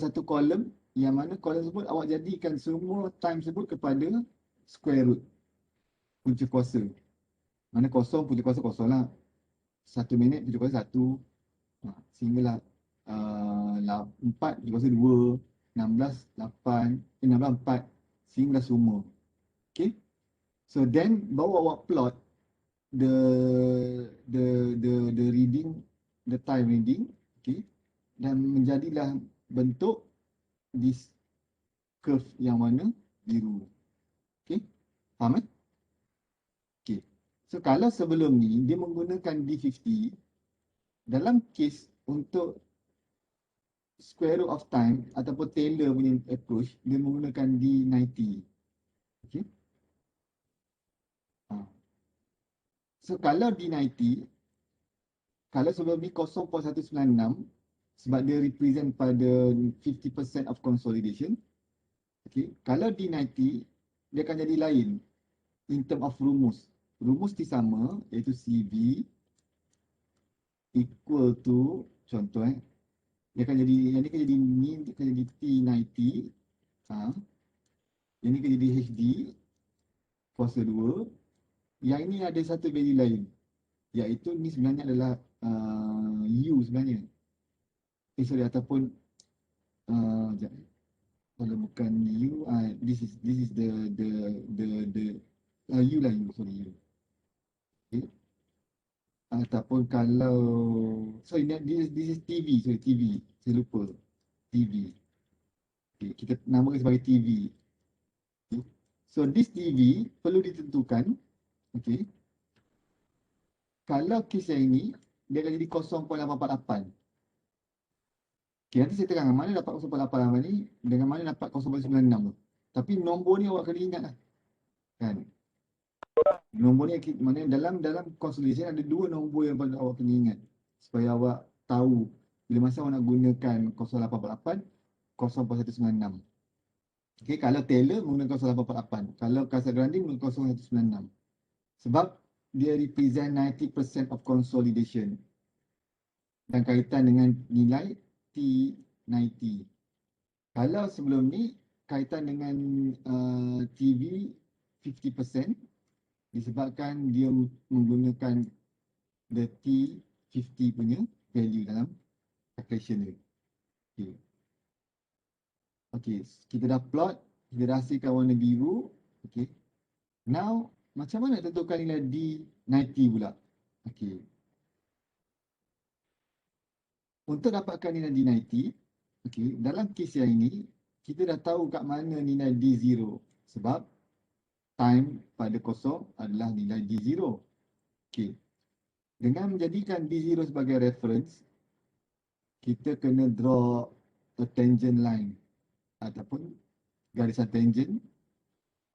A: satu column yang mana column tersebut awak jadikan semua time tersebut kepada square root punca kuasa. Mana kosong punca kuasa kosong lah. 1 minit punca kuasa 1. Sehinggalah 4 punca kuasa 2, 16 8, 16 4 sehinggalah semua. Okay. So then baru awak plot the reading, the time reading, okay, dan menjadilah bentuk this curve yang warna biru. Okay, faham eh? Okay, so kalau sebelum ni dia menggunakan D50, dalam kes untuk square root of time ataupun Taylor punya approach, dia menggunakan D90. Okay. So kalau D90, kalau sebelum ni 0.196 sebab dia represent pada 50% of consolidation. Okay. Kalau D90, dia akan jadi lain in term of rumus. Rumus dia sama, iaitu CV equal to, contoh dia akan jadi, yang ni akan jadi ni, dia akan jadi T90. Yang ni akan jadi HD kuasa 2. Yang ini ada satu value lain, iaitu ni sebenarnya adalah U sebenarnya. Sorry, ataupun kalau bukan U, this is the U lah, U, sorry, U. Okay. Ataupun kalau sorry, this is TV, sorry, TV, saya lupa, TV. Okay, kita namakan sebagai TV. Okay. So this TV perlu ditentukan. Okay. Kalau kes yang ini, dia akan jadi 0.848. Okay, nanti saya terangkan mana dapat 0.848 ni dengan mana dapat 0.96 tu. Tapi nombor ni awak kena ingat lah. Kan? Nombor ni, mana dalam consolidation ada dua nombor yang awak kena ingat. Supaya awak tahu bila masa awak nak gunakan 0.848, 0.196. Okay, kalau Taylor menggunakan 0.848. Kalau Casagrande menggunakan 0.196. Sebab dia represent 90% of consolidation dan kaitan dengan nilai T90. Kalau sebelum ni kaitan dengan TV 50% disebabkan dia menggunakan the T50 punya value dalam calculation dia. Okay. Okay, kita dah plot, kita dah hasilkan warna biru. Okay. Now, macam mana tentukan nilai D90 pula? Okay. Untuk dapatkan nilai D90, okay, dalam kes yang ini, kita dah tahu kat mana nilai D0. Sebab time pada kosong adalah nilai D0. Okay. Dengan menjadikan D0 sebagai reference, kita kena draw a tangent line ataupun garisan tangent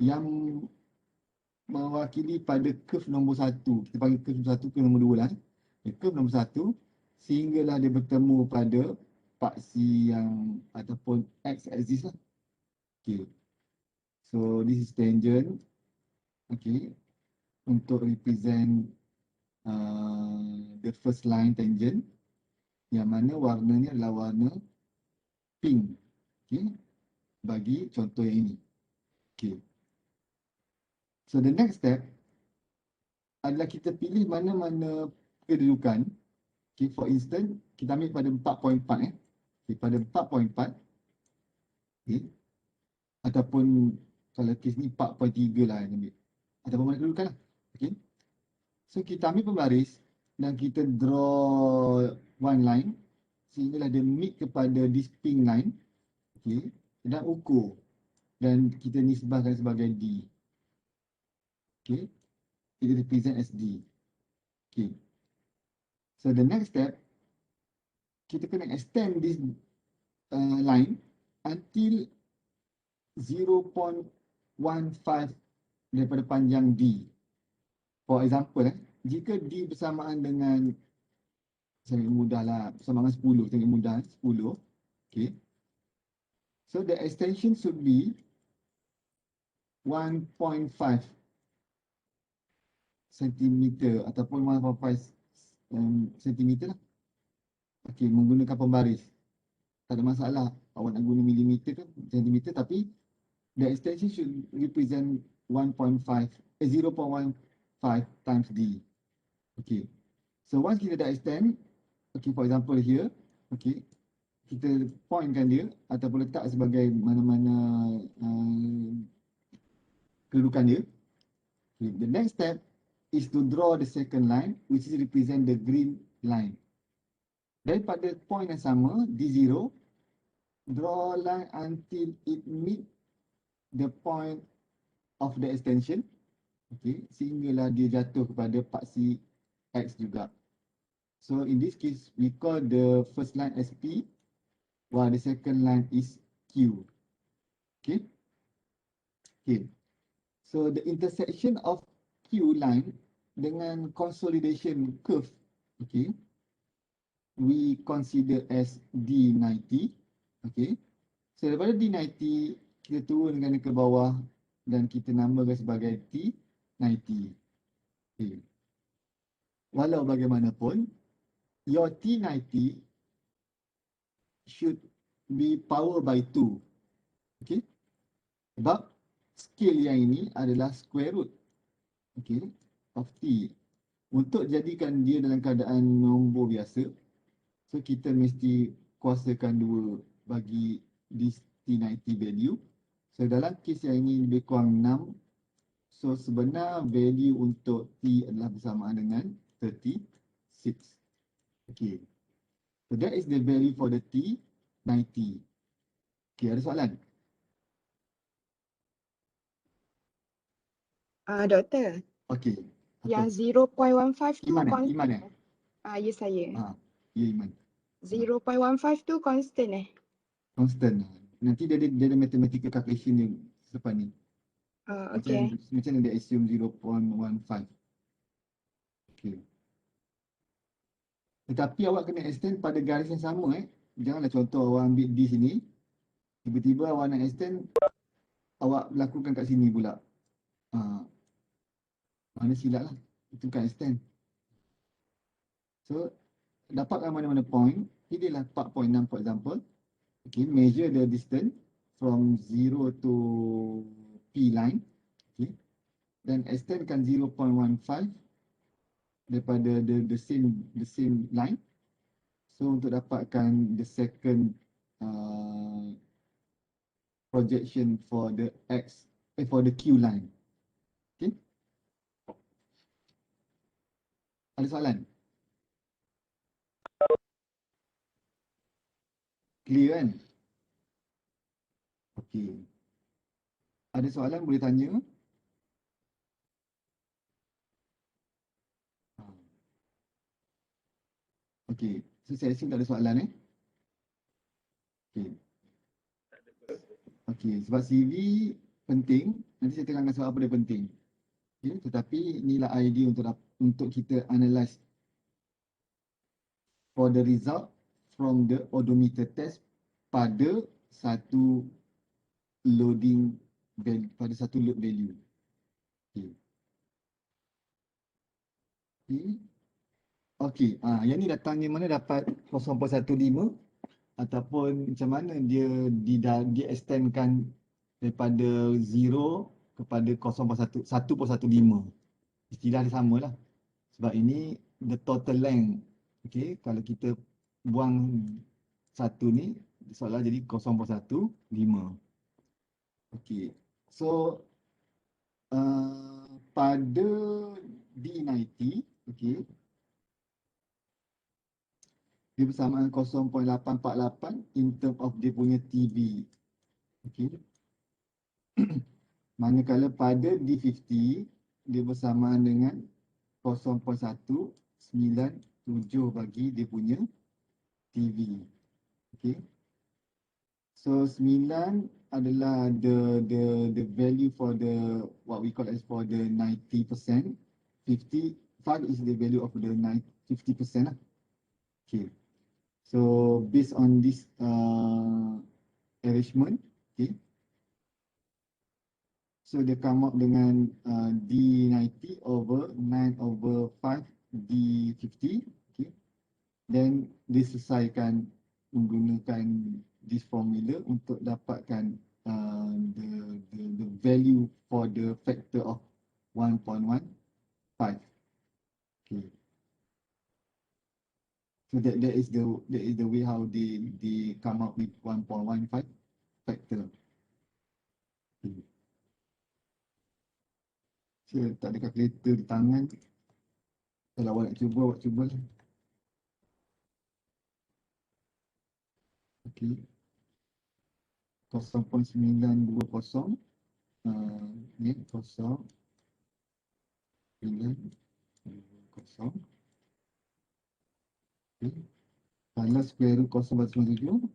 A: yang mewakili pada curve nombor 1. Kita panggil curve nombor 1 ke nombor 2 lah. Curve nombor 1 sehinggalah dia bertemu pada paksi yang ataupun x-axis lah. Okay. So this is tangent. Okay. Untuk represent the first line tangent, yang mana warnanya adalah warna pink. Okay. Bagi contoh yang ini. Okay. So the next step adalah kita pilih mana-mana kedudukan. Okay, for instance, kita ambil pada 4.4 Okay, pada 4.4. Okay. Ataupun kalau kes ni 4.3 lah yang ambil. Ataupun mana kedudukan lah. Okay. So kita ambil pembaris dan kita draw one line sehinggalah dia meet kepada this pink line. Okay. Dan ukur. Dan kita nisbahkan sebagai D. Okay. Kita represent as D. Okay. So the next step, kita kena extend this line until 0.15 daripada panjang D. For example, jika D bersamaan dengan, sangat mudah lah, bersamaan dengan 10, sangat mudah, 10. Okay. So the extension should be 1.5 cm ataupun 1.5 cm lah. Okay, menggunakan pembaris. Tak ada masalah awak nak guna milimeter ke centimeter, tapi the extension should represent 0.15 times D. Okay. So once kita dah extend, okay, for example here, okay, kita pointkan dia ataupun letak sebagai mana-mana kedudukan dia. Okay. The next step is to draw the second line, which is represent the green line. Daripada point yang sama, D0, draw line until it meet the point of the extension. Okay, sehinggalah dia jatuh kepada paksi X juga. So in this case, we call the first line as P, while the second line is Q. Okay. Okay. So the intersection of Q line dengan consolidation curve, okay, we consider as D90. Okay. So daripada D90, kita turunkan ke bawah dan kita namakan sebagai T90. Okay. Walau bagaimanapun, your T90 should be power by 2. Okay. Sebab scale yang ini adalah square root, okay, of T. Untuk jadikan dia dalam keadaan nombor biasa, so kita mesti kuasakan 2 bagi this T90 value. So dalam kes yang ini lebih kurang 6. So sebenar value untuk T adalah bersamaan dengan 36. Okay. So that is the value for the T90. Okay, ada soalan?
D: Doktor,
A: Okay.
D: yang 0.15 tu
A: Iman
D: constant.
A: Iman
D: Ya saya.
A: Ya Iman.
D: 0.15 tu constant
A: Constant. Nanti dia ada mathematical calculation dia selepas ni.
D: Okay.
A: Macam dia assume 0.15. Okay. Tetapi awak kena extend pada garis yang sama. Janganlah contoh awak ambil di sini, tiba-tiba awak nak extend, awak lakukan kat sini pula. Mana silap lah. Itu kan extend. So, dapatkan mana-mana point. Pilihlah 4.6 for example. Okay, measure the distance from 0 to P line. Okay. Dan extendkan 0.15 daripada the same line. So untuk dapatkan the second projection for the for the Q line. Okay. Ada soalan? Clear kan? Okay. Ada soalan boleh tanya? Okay. So saya assume tak ada soalan Okay. Okay. Sebab CV penting. Nanti saya terangkan sebab apa dia penting. Okay. Tetapi inilah idea untuk kita analyse for the result from the odometer test pada satu loading value, pada satu load value. Okay. Okay. Okay. Yang ni datangnya mana dapat 0.15 ataupun macam mana dia extendkan daripada 0 kepada 1.15. Istilah dia sama lah. Sebab ini the total length. Okay. Kalau kita buang 1 ni seolah jadi 0.1, 5. Okey. So pada D90, okey, dia bersamaan 0.848 in term of dia punya TB. Okey. Manakala pada D50 dia bersamaan dengan 0.197 bagi dia punya TV. Okay. So 9 adalah the value for the what we call as for the 90%. 55 is the value of the 50% lah. Okay. So based on this arrangement, okay. So dia come up dengan D90 over 9/5 D50. Okay. Then diselesaikan menggunakan this formula untuk dapatkan the value for the factor of 1.15. Okay. So that is the way how they come up with 1.15 factor. Okay. So tak ada calculator di tangan. Kalau awak nak cuba, awak cubalah. Okay. 0.920 ni 0.920. Okay. Kalau square root 0.97,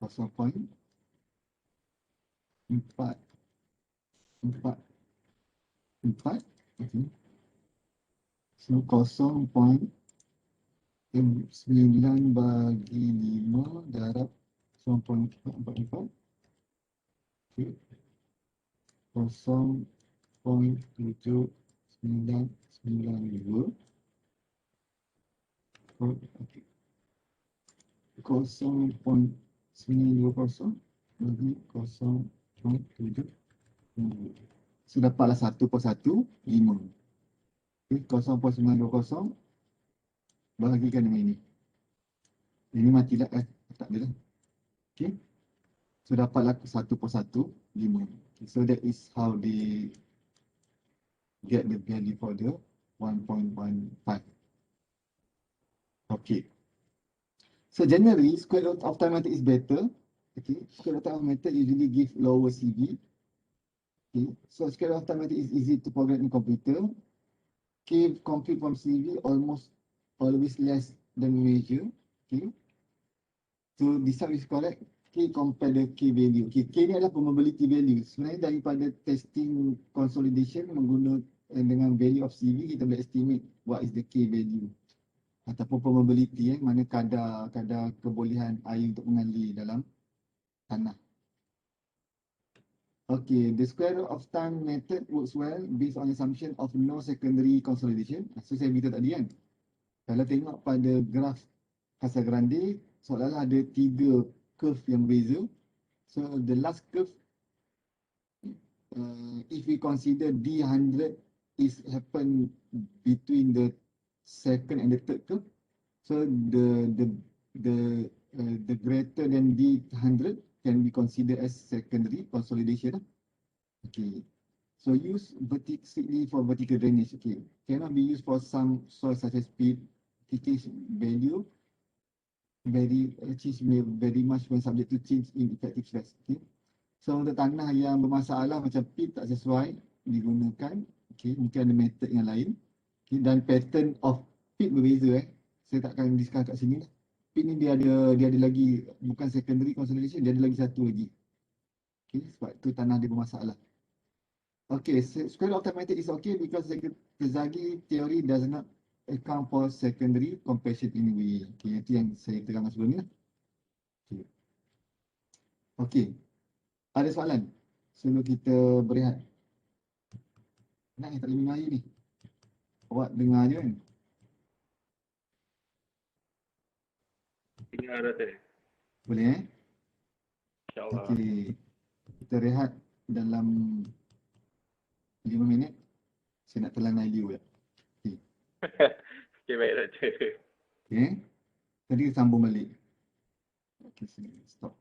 A: .4 4. Okay. So 0.9 bagi 5 darab 0.444. Okay. 0.7992. Okay. 0.920 bagi 0.7. So dapatlah 1/1, 5. Okay. 0.920 bahagikan dengan ini. Ini matilah, tak ada lah. Okay. So dapatlah 1/1, 5. Okay. So that is how they get the value for the 1.15. Okay. So generally, square root of time method is better. Okay. Square root of time method usually give lower CV. Okay. So square root of time method is easy to program in computer. K compute from CV almost always less than measure. Okay. So this one is correct. K compare the K value. Okay. K ni adalah probability value. Sebenarnya daripada testing consolidation menggunakan dengan value of CV, kita boleh estimate what is the K value. Ataupun probability, mana kadar kebolehan air untuk mengalir dalam tanah. Okay, the square root of time method works well based on assumption of no secondary consolidation. So saya beritahu tadi kan, kalau tengok pada graf Casagrande, seolah-olah ada 3 curve yang berbeza. So the last curve, if we consider D100 is happen between the second and the third curve, so the greater than D100 can be considered as secondary consolidation. Okay. So use strictly for vertical drainage. Okay. Cannot be used for some soil such as peat, TK value very much when subject to change in effective stress. Okay. So untuk tanah yang bermasalah macam peat tak sesuai digunakan. Okay. Mungkin ada method yang lain. Okay. Dan pattern of peat berbeza. Saya takkan discuss kat sini lah. Peat ni dia ada lagi, bukan secondary consolidation, dia ada lagi satu lagi. Okay, sebab tu tanah dia bermasalah. Okay, square root of time method is okay because Terzaghi theory does not account for secondary compaction anyway. Okay, itu yang saya terangkan sebelum ni lah. Okay. Okay. Ada soalan? Sebelum kita berehat. Nak tak boleh minum air ni. Awak dengar je kan?
C: Dengar Datuk.
A: Boleh
C: InsyaAllah.
A: Okay. Kita rehat dalam 5 minit. Saya nak telan air dulu.
C: Okay, baik doktor.
A: Okay. Tadi sambung balik. Okay, sini. Stop.